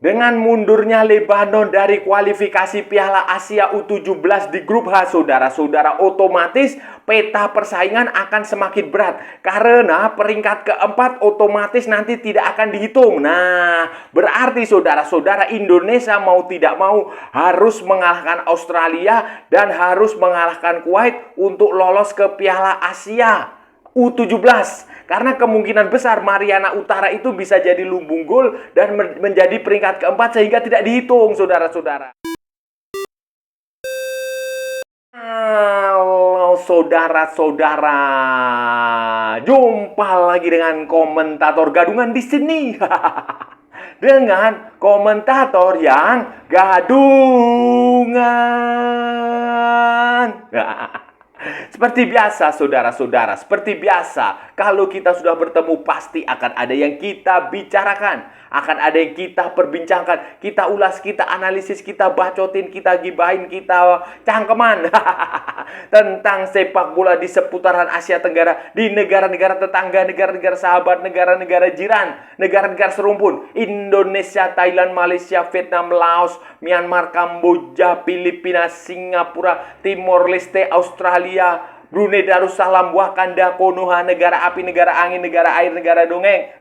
Dengan mundurnya Lebanon dari kualifikasi Piala Asia U17 di grup H, saudara-saudara, otomatis peta persaingan akan semakin berat. Karena peringkat keempat otomatis nanti tidak akan dihitung. Nah, berarti saudara-saudara, Indonesia mau tidak mau harus mengalahkan Australia dan harus mengalahkan Kuwait untuk lolos ke Piala Asia U17. Karena kemungkinan besar Mariana Utara itu bisa jadi lumbung gol dan menjadi peringkat keempat sehingga tidak dihitung, saudara-saudara. Halo saudara-saudara, jumpa lagi dengan komentator gadungan di sini. Dengan komentator yang gadungan. Seperti biasa, saudara-saudara, seperti biasa, kalau kita sudah bertemu pasti akan ada yang kita bicarakan, akan ada yang kita perbincangkan, kita ulas, kita analisis, kita bacotin, kita gibahin, kita cangkeman tentang sepak bola di seputaran Asia Tenggara, di negara-negara tetangga, negara-negara sahabat, negara-negara jiran, negara-negara serumpun, Indonesia, Thailand, Malaysia, Vietnam, Laos, Myanmar, Kamboja, Filipina, Singapura, Timor Leste, Australia, Brunei Darussalam, Wakanda, Konoha, negara api, negara angin, negara air, negara dongeng,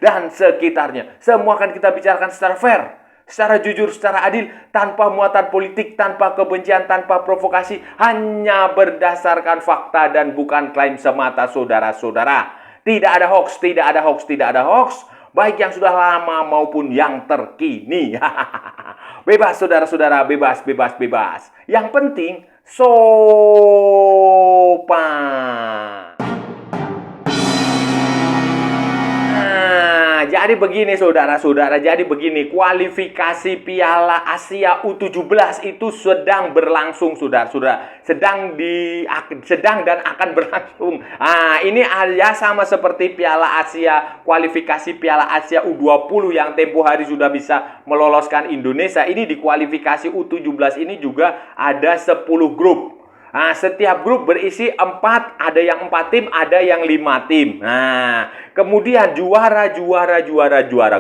dan sekitarnya. Semua akan kita bicarakan secara fair, secara jujur, secara adil, tanpa muatan politik, tanpa kebencian, tanpa provokasi, hanya berdasarkan fakta dan bukan klaim semata, saudara-saudara. Tidak ada hoax, tidak ada hoax, tidak ada hoax, baik yang sudah lama maupun yang terkini. Bebas, saudara-saudara, bebas, bebas, bebas. Yang penting sopan. Nah, jadi begini saudara-saudara, jadi begini, kualifikasi Piala Asia U17 itu sedang berlangsung, saudara-saudara. Sedang dan akan berlangsung. Nah, ini ya sama seperti Piala Asia, kualifikasi Piala Asia U20 yang tempo hari sudah bisa meloloskan Indonesia. Ini di kualifikasi U17 ini juga ada 10 grup. Nah, setiap grup berisi 4, ada yang 4 tim, ada yang 5 tim. Nah, kemudian juara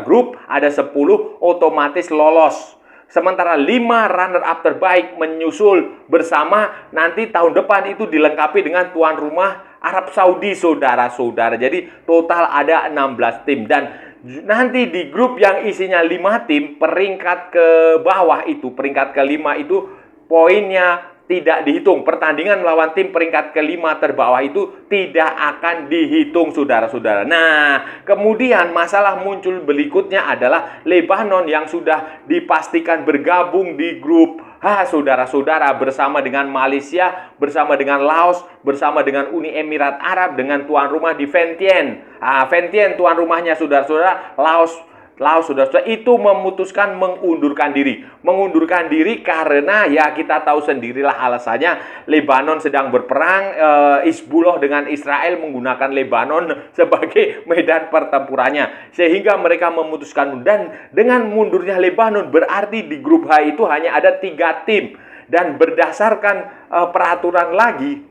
grup ada 10 otomatis lolos. Sementara 5 runner-up terbaik menyusul bersama, nanti tahun depan itu dilengkapi dengan tuan rumah Arab Saudi, saudara-saudara. Jadi total ada 16 tim. Dan nanti di grup yang isinya 5 tim, peringkat ke bawah itu, peringkat ke-5 itu poinnya tidak dihitung. Pertandingan melawan tim peringkat ke-5 terbawah itu tidak akan dihitung, saudara-saudara. Nah, kemudian masalah muncul berikutnya adalah Lebanon yang sudah dipastikan bergabung di grup H, saudara-saudara, bersama dengan Malaysia, bersama dengan Laos, bersama dengan Uni Emirat Arab, dengan tuan rumah di Vientiane. Vientiane tuan rumahnya, saudara-saudara. Laos, saudara-saudara, itu memutuskan mengundurkan diri. Mengundurkan diri karena ya kita tahu sendirilah alasannya. Lebanon sedang berperang, Hizbullah dengan Israel menggunakan Lebanon sebagai medan pertempurannya. Sehingga mereka memutuskan, dan dengan mundurnya Lebanon berarti di grup H itu hanya ada 3 tim. Dan berdasarkan peraturan lagi,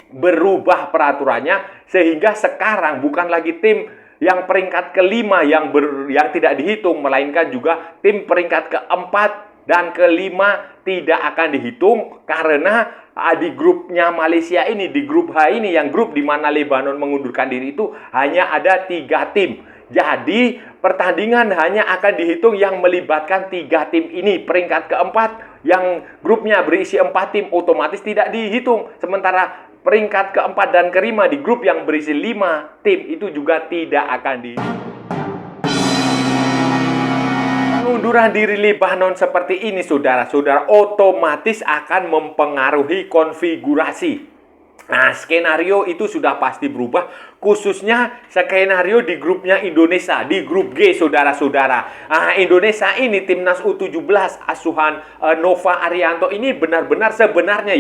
berubah peraturannya sehingga sekarang bukan lagi tim yang peringkat ke-5 yang tidak dihitung, melainkan juga tim peringkat ke-4 dan ke-5 tidak akan dihitung karena di grupnya Malaysia ini, di grup H ini, yang grup di mana Lebanon mengundurkan diri itu hanya ada 3 tim. Jadi pertandingan hanya akan dihitung yang melibatkan 3 tim ini. Peringkat ke-4 yang grupnya berisi 4 tim otomatis tidak dihitung. Sementara peringkat ke-4 dan ke-5 di grup yang berisi 5 tim itu juga tidak akan pengunduran diri Lebanon seperti ini, saudara-saudara, otomatis akan mempengaruhi konfigurasi. Nah, skenario itu sudah pasti berubah, khususnya skenario di grupnya Indonesia, di grup G, saudara-saudara. Nah, Indonesia ini timnas U17 asuhan Nova Arianto ini benar-benar sebenarnya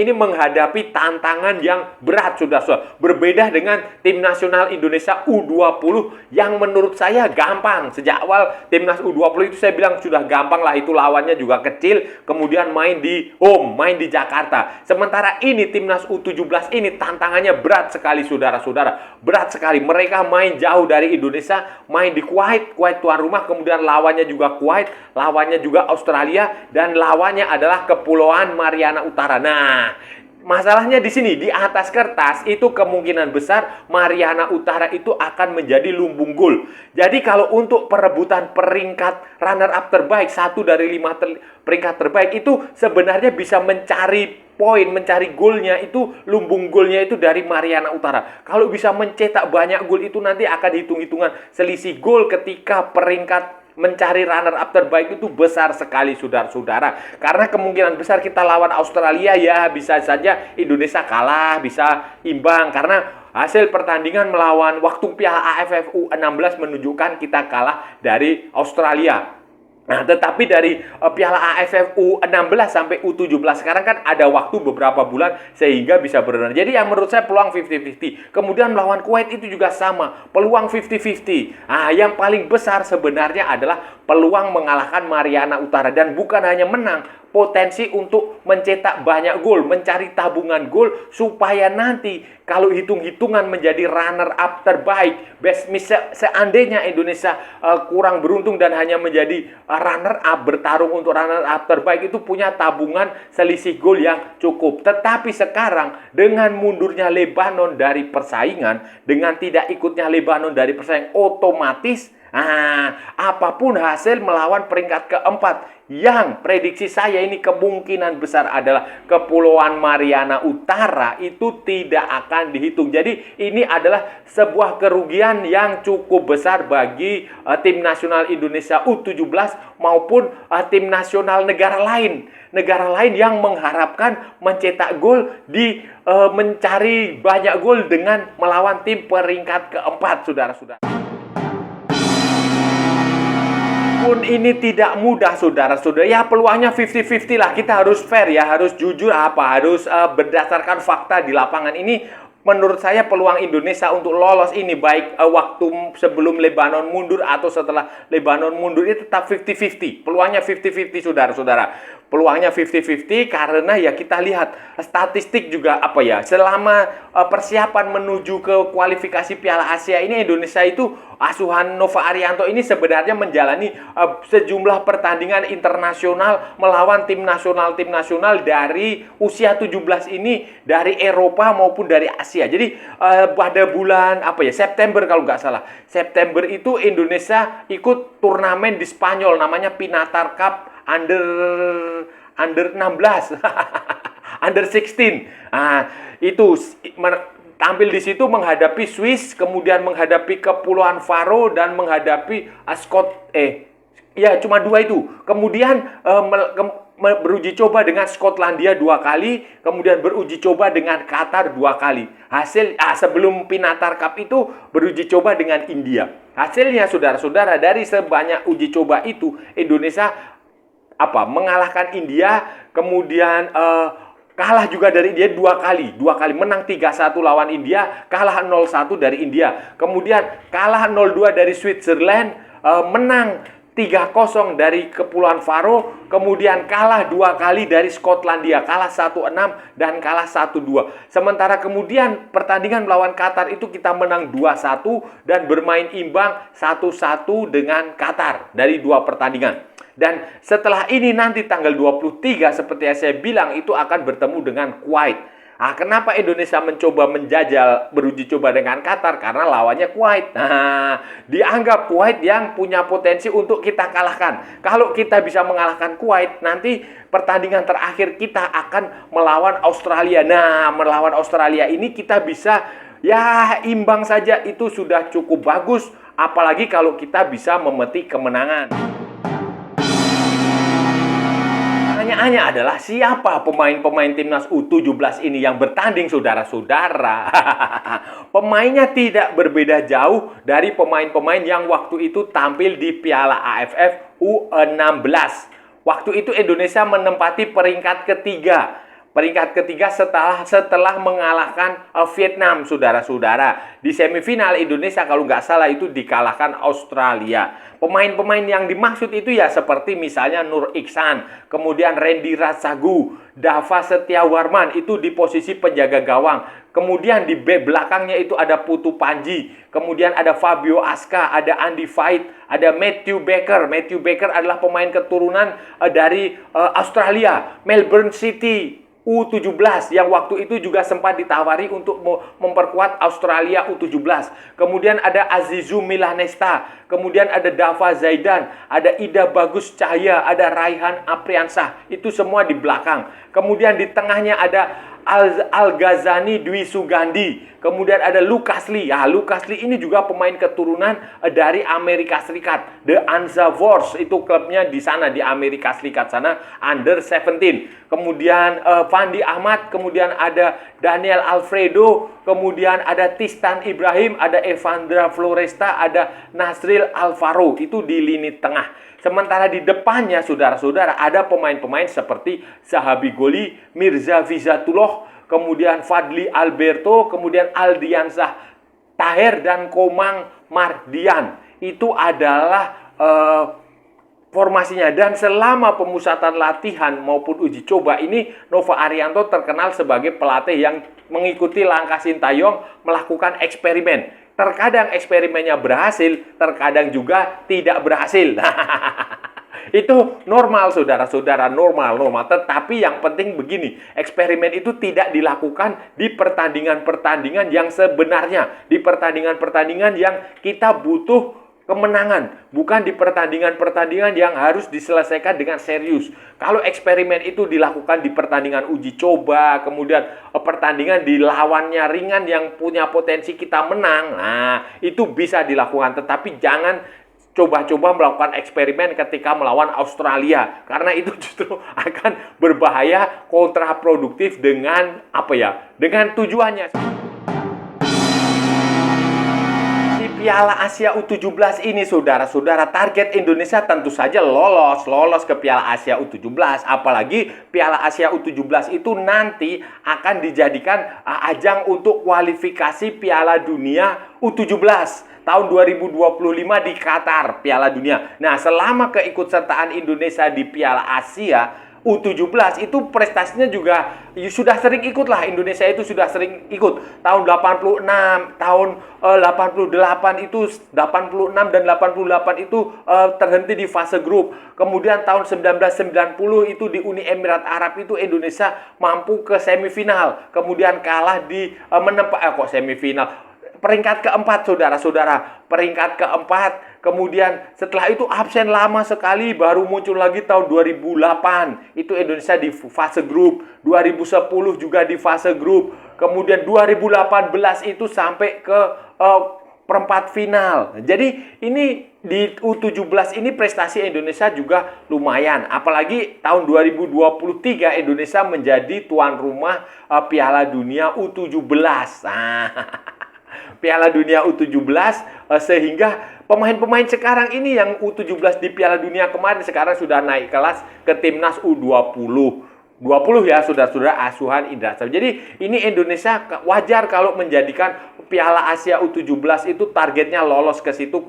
ini menghadapi tantangan yang berat, saudara-saudara. Berbeda dengan tim nasional Indonesia U20 yang menurut saya gampang. Sejak awal timnas U20 itu saya bilang sudah gampang lah, itu lawannya juga kecil, kemudian main di home, main di Jakarta. Sementara ini timnas U17 ini tantangannya berat sekali, saudara. saudara-saudara. Berat sekali. Mereka main jauh dari Indonesia, main di Kuwait. Kuwait tuan rumah, kemudian lawannya juga Kuwait, lawannya juga Australia, dan lawannya adalah Kepulauan Mariana Utara. Nah, masalahnya di sini, di atas kertas itu kemungkinan besar Mariana Utara itu akan menjadi lumbung gol. Jadi kalau untuk perebutan peringkat runner up terbaik, 1 dari 5 peringkat terbaik itu sebenarnya bisa mencari poin, mencari golnya itu, lumbung golnya itu dari Mariana Utara. Kalau bisa mencetak banyak gol itu nanti akan hitung-hitungan selisih gol ketika peringkat mencari runner up terbaik itu besar sekali, saudara-saudara. Karena kemungkinan besar kita lawan Australia, ya bisa saja Indonesia kalah, bisa imbang. Karena hasil pertandingan melawan waktu Piala AFF U16 menunjukkan kita kalah dari Australia. Nah, tetapi dari Piala AFF U16 sampai U17 sekarang kan ada waktu beberapa bulan sehingga bisa berenang. Jadi yang menurut saya peluang 50-50. Kemudian melawan Kuwait itu juga sama, peluang 50-50. Nah, yang paling besar sebenarnya adalah peluang mengalahkan Mariana Utara. Dan bukan hanya menang, potensi untuk mencetak banyak gol, mencari tabungan gol supaya nanti kalau hitung-hitungan menjadi runner up terbaik, best miss, seandainya Indonesia kurang beruntung dan hanya menjadi runner up, bertarung untuk runner up terbaik, itu punya tabungan selisih gol yang cukup. Tetapi sekarang dengan mundurnya Lebanon dari persaingan, dengan tidak ikutnya Lebanon dari persaingan, otomatis apapun hasil melawan peringkat keempat, yang prediksi saya ini kemungkinan besar adalah Kepulauan Mariana Utara, itu tidak akan dihitung. Jadi ini adalah sebuah kerugian yang cukup besar bagi tim nasional Indonesia U17 maupun tim nasional negara lain. Negara lain yang mengharapkan mencetak gol di mencari banyak gol dengan melawan tim peringkat keempat, saudara-saudara. Pun ini tidak mudah, saudara-saudara. Ya, peluangnya 50-50 lah. Kita harus fair ya, harus jujur, harus berdasarkan fakta di lapangan ini. Menurut saya peluang Indonesia untuk lolos ini, baik waktu sebelum Lebanon mundur atau setelah Lebanon mundur, itu tetap 50-50. Peluangnya 50-50, saudara-saudara. Peluangnya 50-50 karena ya kita lihat statistik juga selama persiapan menuju ke kualifikasi Piala Asia ini, Indonesia itu, asuhan Nova Arianto ini sebenarnya menjalani sejumlah pertandingan internasional melawan tim nasional dari usia 17 ini, dari Eropa maupun dari Asia. Jadi pada bulan September kalau nggak salah, September itu Indonesia ikut turnamen di Spanyol namanya Pinatar Cup under 16 under 16. Itu tampil di situ menghadapi Swiss, kemudian menghadapi Kepulauan Faro, dan menghadapi cuma dua itu. Kemudian beruji coba dengan Skotlandia 2 kali, kemudian beruji coba dengan Qatar 2 kali. Sebelum Pinatar Cup itu beruji coba dengan India. Hasilnya, saudara-saudara, dari sebanyak uji coba itu Indonesia mengalahkan India, kemudian kalah juga dari India 2 kali, menang 3-1 lawan India, kalah 0-1 dari India, kemudian kalah 0-2 dari Switzerland, menang 3-0 dari Kepulauan Faro, kemudian kalah 2 kali dari Skotlandia, kalah 1-6 dan kalah 1-2. Sementara kemudian pertandingan melawan Qatar itu kita menang 2-1 dan bermain imbang 1-1 dengan Qatar dari 2 pertandingan. Dan setelah ini nanti tanggal 23 seperti yang saya bilang itu akan bertemu dengan Kuwait. Kenapa Indonesia mencoba menjajal beruji coba dengan Qatar? Karena lawannya Kuwait. Dianggap Kuwait yang punya potensi untuk kita kalahkan. Kalau kita bisa mengalahkan Kuwait, nanti pertandingan terakhir kita akan melawan Australia. Melawan Australia ini kita bisa imbang saja, itu sudah cukup bagus. Apalagi kalau kita bisa memetik kemenangan. Pertanyaannya adalah siapa pemain-pemain timnas U17 ini yang bertanding, saudara-saudara? Pemainnya tidak berbeda jauh dari pemain-pemain yang waktu itu tampil di Piala AFF U16. Waktu itu Indonesia menempati peringkat ketiga. Peringkat ketiga setelah mengalahkan Vietnam, saudara-saudara. Di semifinal Indonesia kalau nggak salah itu dikalahkan Australia. Pemain-pemain yang dimaksud itu ya seperti misalnya Nur Iksan, kemudian Randy Ratsagu, Dava Setiawarman itu di posisi penjaga gawang. Kemudian di back belakangnya itu ada Putu Panji, kemudian ada Fabio Aska, ada Andy Veit, ada Matthew Baker. Matthew Baker adalah pemain keturunan dari Australia, Melbourne City U17 yang waktu itu juga sempat ditawari untuk memperkuat Australia U17. Kemudian ada Azizu Milanesta, kemudian ada Dava Zaidan, ada Ida Bagus Cahaya, ada Raihan Apriansah. Itu semua di belakang. Kemudian di tengahnya ada Al-Ghazani Dwi Sugandi. Kemudian ada Lucas Lee. Lucas Lee ini juga pemain keturunan dari Amerika Serikat. The Anzavors itu klubnya di sana di Amerika Serikat sana, under 17. Kemudian Fandi Ahmad, kemudian ada Daniel Alfredo, kemudian ada Tistan Ibrahim, ada Evandra Floresta, ada Nasril Alvaro. Itu di lini tengah. Sementara di depannya, saudara-saudara, ada pemain-pemain seperti Zahabi Goli, Mirza Fizatullah, kemudian Fadli Alberto, kemudian Aldiansah Taher, dan Komang Mardian. Itu adalah formasinya. Dan selama pemusatan latihan maupun uji coba ini, Nova Arianto terkenal sebagai pelatih yang mengikuti langkah Sintayong melakukan eksperimen. Terkadang eksperimennya berhasil, terkadang juga tidak berhasil. Itu normal, saudara-saudara, normal. Tetapi yang penting begini, eksperimen itu tidak dilakukan di pertandingan-pertandingan yang sebenarnya. Di pertandingan-pertandingan yang kita butuh kemenangan, bukan di pertandingan-pertandingan yang harus diselesaikan dengan serius. Kalau eksperimen itu dilakukan di pertandingan uji coba, kemudian pertandingan di lawannya ringan yang punya potensi kita menang, nah itu bisa dilakukan. Tetapi jangan coba-coba melakukan eksperimen ketika melawan Australia, karena itu justru akan berbahaya, kontraproduktif dengan dengan tujuannya. Piala Asia U17 ini, saudara-saudara, target Indonesia tentu saja lolos ke Piala Asia U17. Apalagi Piala Asia U17 itu nanti akan dijadikan ajang untuk kualifikasi Piala Dunia U17 tahun 2025 di Qatar, Piala Dunia. Nah, selama keikutsertaan Indonesia di Piala Asia U17 itu prestasinya juga sudah sering ikut lah. Indonesia itu sudah sering ikut. Tahun 86, tahun 88 itu 86 dan 88 itu terhenti di fase grup. Kemudian tahun 1990 itu di Uni Emirat Arab itu Indonesia mampu ke semifinal. Kemudian kalah di semifinal. Peringkat keempat, saudara-saudara. Peringkat keempat. Kemudian setelah itu absen lama sekali. Baru muncul lagi tahun 2008. Itu Indonesia di fase grup. 2010 juga di fase grup. Kemudian 2018 itu sampai ke perempat final. Jadi ini di U17 ini prestasi Indonesia juga lumayan. Apalagi tahun 2023 Indonesia menjadi tuan rumah Piala Dunia U17. Piala Dunia U17, sehingga pemain-pemain sekarang ini yang U17 di Piala Dunia kemarin sekarang sudah naik kelas ke timnas U20. 20 ya, saudara-saudara, asuhan Indra Safri. Jadi ini Indonesia wajar kalau menjadikan Piala Asia U17 itu targetnya lolos ke situ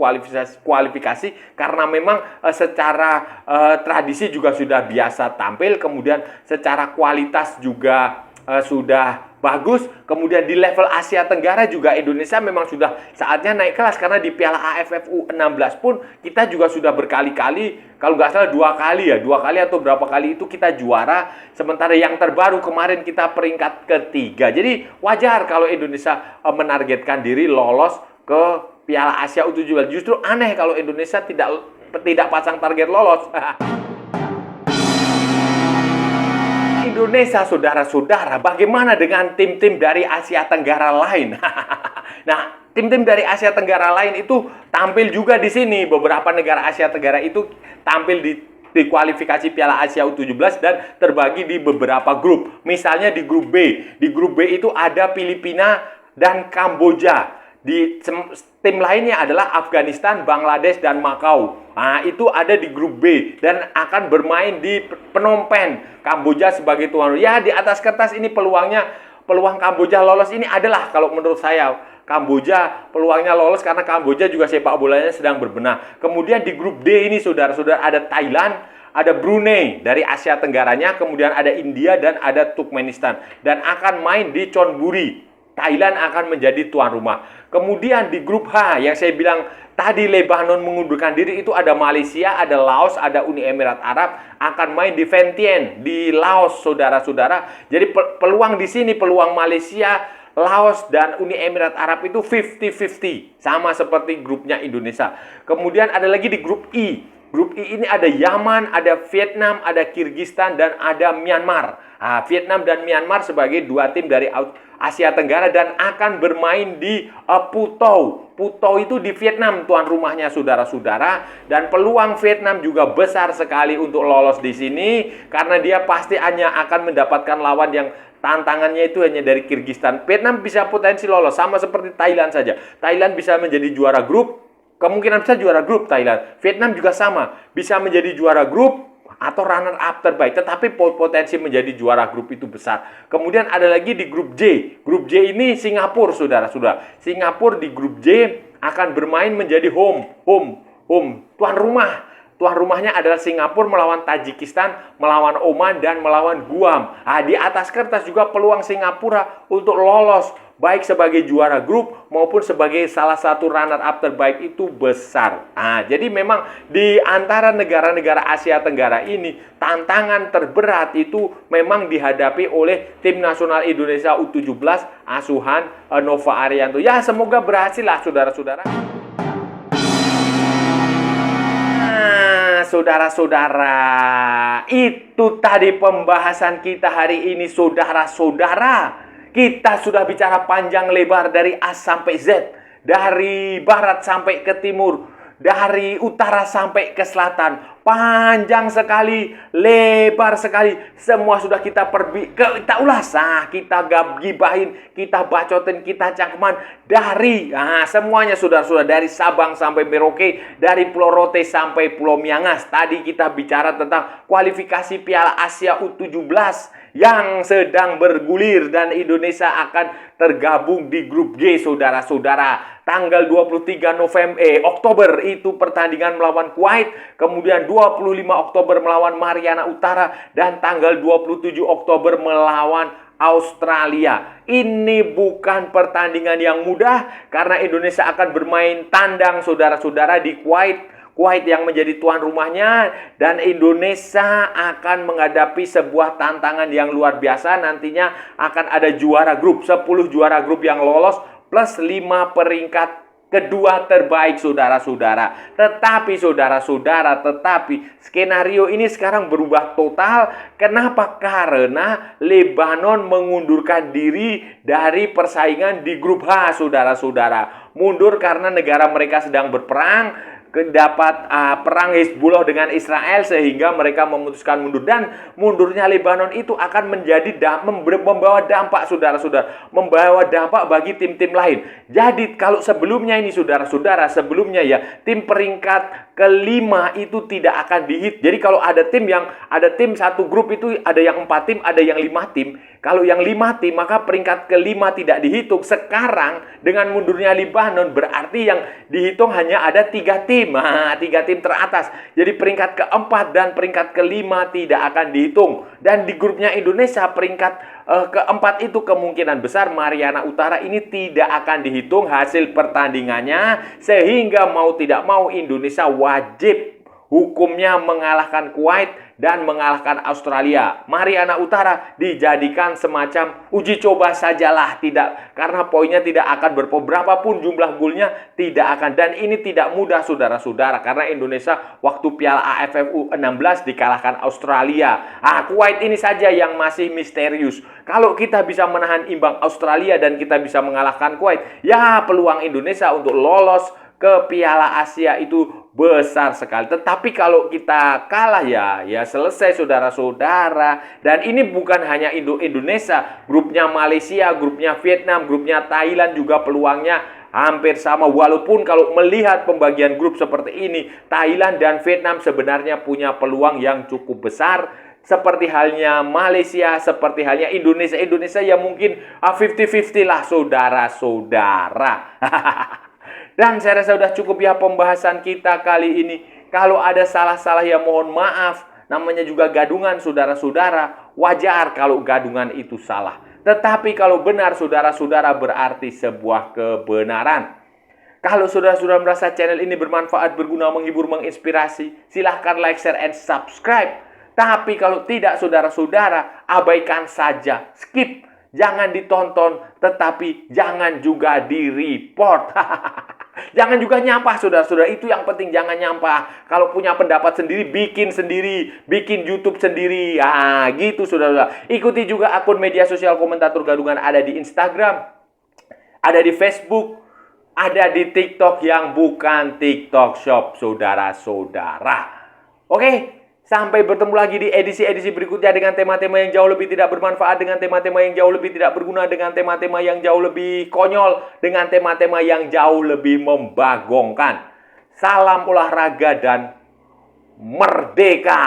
kualifikasi karena memang secara tradisi juga sudah biasa tampil, kemudian secara kualitas juga sudah bagus. Kemudian di level Asia Tenggara juga Indonesia memang sudah saatnya naik kelas, karena di Piala AFF U16 pun kita juga sudah berkali-kali, kalau nggak salah dua kali atau berapa kali itu kita juara, sementara yang terbaru kemarin kita peringkat ketiga. Jadi wajar kalau Indonesia menargetkan diri lolos ke Piala Asia U17. Justru aneh kalau Indonesia tidak pasang target lolos. Indonesia, saudara-saudara, bagaimana dengan tim-tim dari Asia Tenggara lain? Nah, tim-tim dari Asia Tenggara lain itu tampil juga di sini. Beberapa negara Asia Tenggara itu tampil di kualifikasi Piala Asia U17 dan terbagi di beberapa grup. Misalnya di grup B. Di grup B itu ada Filipina dan Kamboja. Di tim lainnya adalah Afghanistan, Bangladesh, dan Macau. Nah, itu ada di grup B dan akan bermain di Phnom Penh. Kamboja sebagai tuan rumah. Ya, di atas kertas ini peluang Kamboja lolos ini adalah, kalau menurut saya, Kamboja peluangnya lolos karena Kamboja juga sepak bolanya sedang berbenah. Kemudian di grup D ini, saudara-saudara, ada Thailand, ada Brunei dari Asia Tenggaranya, kemudian ada India dan ada Turkmenistan, dan akan main di Chonburi. Thailand akan menjadi tuan rumah. Kemudian di grup H yang saya bilang tadi Lebanon mengundurkan diri, itu ada Malaysia, ada Laos, ada Uni Emirat Arab akan main di Vientiane di Laos, saudara-saudara. Jadi peluang di sini, peluang Malaysia, Laos dan Uni Emirat Arab itu 50-50, sama seperti grupnya Indonesia. Kemudian ada lagi di grup I. Grup I ini ada Yaman, ada Vietnam, ada Kirgistan, dan ada Myanmar. Vietnam dan Myanmar sebagai dua tim dari Asia Tenggara dan akan bermain di Phu. Phu itu di Vietnam, tuan rumahnya saudara-saudara. Dan peluang Vietnam juga besar sekali untuk lolos di sini karena dia pasti hanya akan mendapatkan lawan yang tantangannya itu hanya dari Kirgistan. Vietnam bisa potensi lolos sama seperti Thailand saja. Thailand bisa menjadi juara grup. Kemungkinan besar juara grup Thailand. Vietnam juga sama. Bisa menjadi juara grup atau runner up terbaik. Tetapi potensi menjadi juara grup itu besar. Kemudian ada lagi di grup J. Grup J ini Singapura, saudara-saudara. Singapura di grup J akan bermain menjadi tuan rumah. Tuan rumahnya adalah Singapura melawan Tajikistan, melawan Oman, dan melawan Guam. Di atas kertas juga peluang Singapura untuk lolos baik sebagai juara grup maupun sebagai salah satu runner-up terbaik itu besar. Jadi memang di antara negara-negara Asia Tenggara ini, tantangan terberat itu memang dihadapi oleh tim nasional Indonesia U17 asuhan Nova Arianto. Ya, semoga berhasil lah saudara-saudara. Saudara-saudara, itu tadi pembahasan kita hari ini, saudara-saudara. Kita sudah bicara panjang lebar dari A sampai Z, dari barat sampai ke timur, dari utara sampai ke selatan. Panjang sekali, lebar sekali. Semua sudah kita kita ulas, kita gibahin, kita bacotin, kita cangkeman dari semuanya saudara-saudara, dari Sabang sampai Merauke, dari Pulau Rote sampai Pulau Miangas. Tadi kita bicara tentang kualifikasi Piala Asia U17 yang sedang bergulir dan Indonesia akan tergabung di grup G, saudara-saudara. Tanggal 23 Oktober itu pertandingan melawan Kuwait, kemudian 25 Oktober melawan Mariana Utara, dan tanggal 27 Oktober melawan Australia. Ini bukan pertandingan yang mudah karena Indonesia akan bermain tandang, saudara-saudara, di Kuwait. Kuwait yang menjadi tuan rumahnya, dan Indonesia akan menghadapi sebuah tantangan yang luar biasa. Nantinya akan ada juara grup, 10 juara grup yang lolos plus 5 peringkat kedua terbaik, saudara-saudara. Tetapi saudara-saudara, skenario ini sekarang berubah total. Kenapa? Karena Lebanon mengundurkan diri dari persaingan di grup H, saudara-saudara. Mundur karena negara mereka sedang berperang, dapat perang Hizbullah dengan Israel, sehingga mereka memutuskan mundur. Dan mundurnya Lebanon itu akan membawa dampak, saudara-saudara, membawa dampak bagi tim-tim lain. Jadi kalau sebelumnya ini, saudara-saudara, sebelumnya ya, tim peringkat kelima itu tidak akan dihit. Jadi kalau ada tim satu grup itu ada yang 4 tim, ada yang 5 tim. Kalau yang 5 tim, maka peringkat kelima tidak dihitung. Sekarang dengan mundurnya Lebanon berarti yang dihitung hanya ada 3 tim. 3 tim teratas. Jadi peringkat keempat dan peringkat kelima tidak akan dihitung. Dan di grupnya Indonesia, peringkat keempat itu kemungkinan besar Mariana Utara ini tidak akan dihitung hasil pertandingannya. Sehingga mau tidak mau Indonesia wajib hukumnya mengalahkan Kuwait dan mengalahkan Australia. Mariana Utara dijadikan semacam uji coba sajalah, tidak, karena poinnya tidak akan berapapun jumlah golnya tidak akan. Dan ini tidak mudah, saudara-saudara, karena Indonesia waktu Piala AFF U16 dikalahkan Australia. Kuwait ini saja yang masih misterius. Kalau kita bisa menahan imbang Australia dan kita bisa mengalahkan Kuwait, ya peluang Indonesia untuk lolos ke Piala Asia itu besar sekali. Tetapi kalau kita kalah ya selesai, saudara-saudara. Dan ini bukan hanya Indonesia, grupnya Malaysia, grupnya Vietnam, grupnya Thailand juga peluangnya hampir sama. Walaupun kalau melihat pembagian grup seperti ini, Thailand dan Vietnam sebenarnya punya peluang yang cukup besar. Seperti halnya Malaysia, seperti halnya Indonesia. Indonesia ya mungkin 50-50 lah, saudara-saudara. Dan saya rasa sudah cukup ya pembahasan kita kali ini. Kalau ada salah-salah ya mohon maaf. Namanya juga gadungan, saudara-saudara. Wajar kalau gadungan itu salah. Tetapi kalau benar saudara-saudara berarti sebuah kebenaran. Kalau saudara-saudara merasa channel ini bermanfaat, berguna, menghibur, menginspirasi, silahkan like, share, and subscribe. Tapi kalau tidak saudara-saudara, abaikan saja, skip. Jangan ditonton, tetapi jangan juga di-report. Jangan juga nyampah saudara-saudara, itu yang penting, jangan nyampah. Kalau punya pendapat sendiri, bikin YouTube sendiri. Ah, gitu saudara-saudara. Ikuti juga akun media sosial Komentator Gadungan, ada di Instagram, ada di Facebook, ada di TikTok yang bukan TikTok Shop saudara-saudara. Oke, sampai bertemu lagi di edisi-edisi berikutnya dengan tema-tema yang jauh lebih tidak bermanfaat, dengan tema-tema yang jauh lebih tidak berguna, dengan tema-tema yang jauh lebih konyol, dengan tema-tema yang jauh lebih membagongkan. Salam olahraga dan merdeka!